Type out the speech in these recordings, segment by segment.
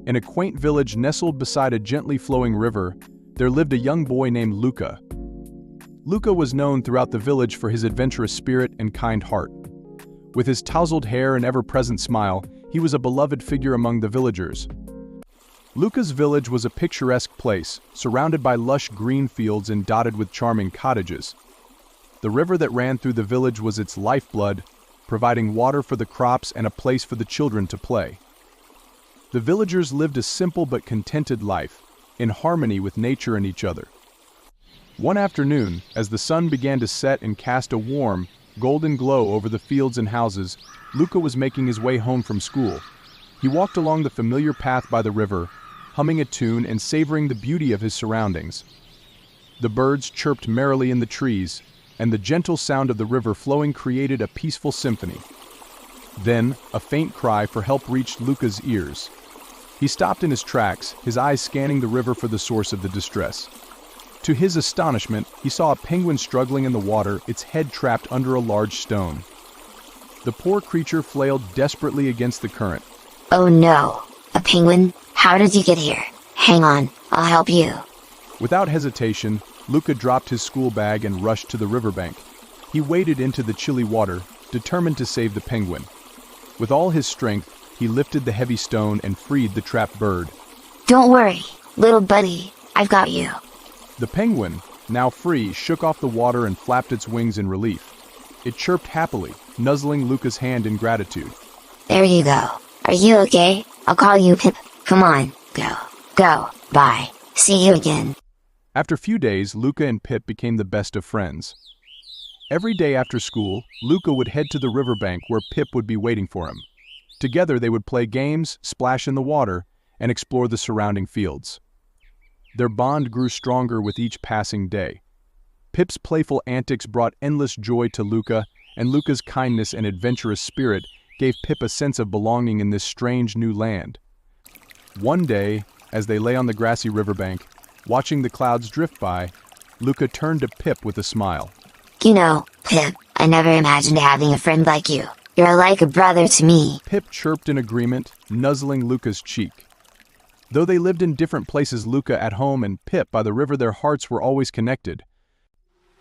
In a quaint village nestled beside a gently flowing river, there lived a young boy named Luca. Luca was known throughout the village for his adventurous spirit and kind heart. With his tousled hair and ever-present smile, he was a beloved figure among the villagers. Luca's village was a picturesque place, surrounded by lush green fields and dotted with charming cottages. The river that ran through the village was its lifeblood, providing water for the crops and a place for the children to play. The villagers lived a simple but contented life, in harmony with nature and each other. One afternoon, as the sun began to set and cast a warm, golden glow over the fields and houses, Luca was making his way home from school. He walked along the familiar path by the river, humming a tune and savoring the beauty of his surroundings. The birds chirped merrily in the trees, and the gentle sound of the river flowing created a peaceful symphony. Then, a faint cry for help reached Luca's ears. He stopped in his tracks, his eyes scanning the river for the source of the distress. To his astonishment, he saw a penguin struggling in the water, its head trapped under a large stone. The poor creature flailed desperately against the current. Oh no! A penguin? How did you get here? Hang on, I'll help you. Without hesitation, Luca dropped his school bag and rushed to the riverbank. He waded into the chilly water, determined to save the penguin. With all his strength, he lifted the heavy stone and freed the trapped bird. Don't worry, little buddy, I've got you. The penguin, now free, shook off the water and flapped its wings in relief. It chirped happily, nuzzling Luca's hand in gratitude. There you go. Are you okay? I'll call you Pip. Come on, go, bye. See you again. After a few days, Luca and Pip became the best of friends. Every day after school, Luca would head to the riverbank where Pip would be waiting for him. Together they would play games, splash in the water, and explore the surrounding fields. Their bond grew stronger with each passing day. Pip's playful antics brought endless joy to Luca, and Luca's kindness and adventurous spirit gave Pip a sense of belonging in this strange new land. One day, as they lay on the grassy riverbank, watching the clouds drift by, Luca turned to Pip with a smile. You know, Pip, I never imagined having a friend like you. You're like a brother to me. Pip chirped in agreement, nuzzling Luca's cheek. Though they lived in different places, Luca at home and Pip by the river, their hearts were always connected.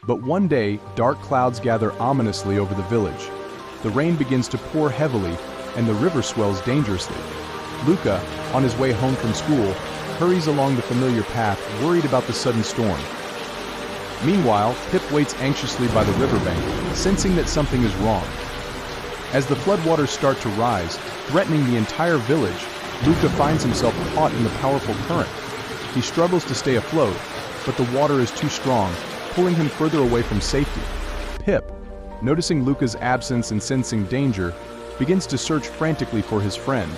But one day, dark clouds gather ominously over the village. The rain begins to pour heavily, and the river swells dangerously. Luca, on his way home from school, hurries along the familiar path, worried about the sudden storm. Meanwhile, Pip waits anxiously by the riverbank, sensing that something is wrong. As the floodwaters start to rise, threatening the entire village, Luca finds himself caught in the powerful current. He struggles to stay afloat, but the water is too strong, pulling him further away from safety. Pip, noticing Luca's absence and sensing danger, begins to search frantically for his friend.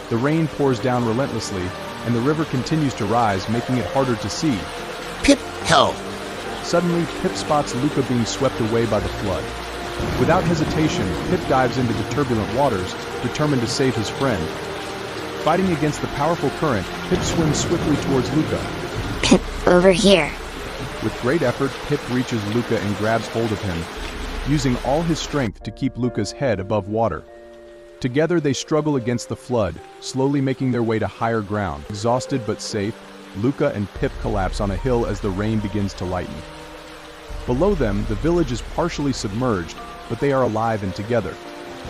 The rain pours down relentlessly, and the river continues to rise, making it harder to see. Pip, help! Suddenly, Pip spots Luca being swept away by the flood. Without hesitation, Pip dives into the turbulent waters, determined to save his friend. Fighting against the powerful current, Pip swims swiftly towards Luca. Pip, over here. With great effort, Pip reaches Luca and grabs hold of him, using all his strength to keep Luca's head above water. Together they struggle against the flood, slowly making their way to higher ground. Exhausted but safe, Luca and Pip collapse on a hill as the rain begins to lighten. Below them, the village is partially submerged, but they are alive and together.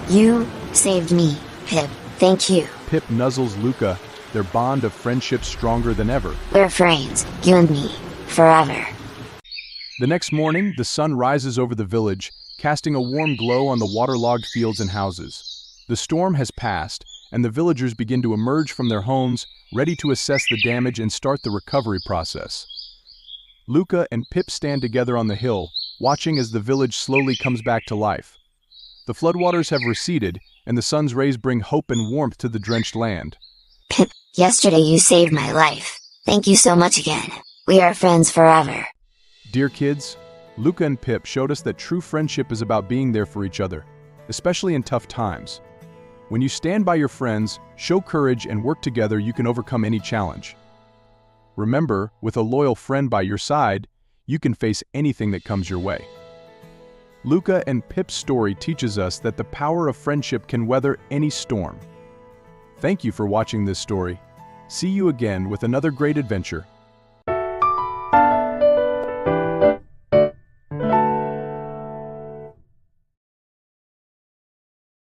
You saved me, Pip. Thank you. Pip nuzzles Luca, their bond of friendship stronger than ever. We're friends, you and me, forever. The next morning, the sun rises over the village, casting a warm glow on the waterlogged fields and houses. The storm has passed, and the villagers begin to emerge from their homes, ready to assess the damage and start the recovery process. Luca and Pip stand together on the hill, watching as the village slowly comes back to life. The floodwaters have receded, and the sun's rays bring hope and warmth to the drenched land. Pip, yesterday you saved my life. Thank you so much again. We are friends forever. Dear kids, Luca and Pip showed us that true friendship is about being there for each other, especially in tough times. When you stand by your friends, show courage, and work together, you can overcome any challenge. Remember, with a loyal friend by your side, you can face anything that comes your way. Luca and Pip's story teaches us that the power of friendship can weather any storm. Thank you for watching this story. See you again with another great adventure.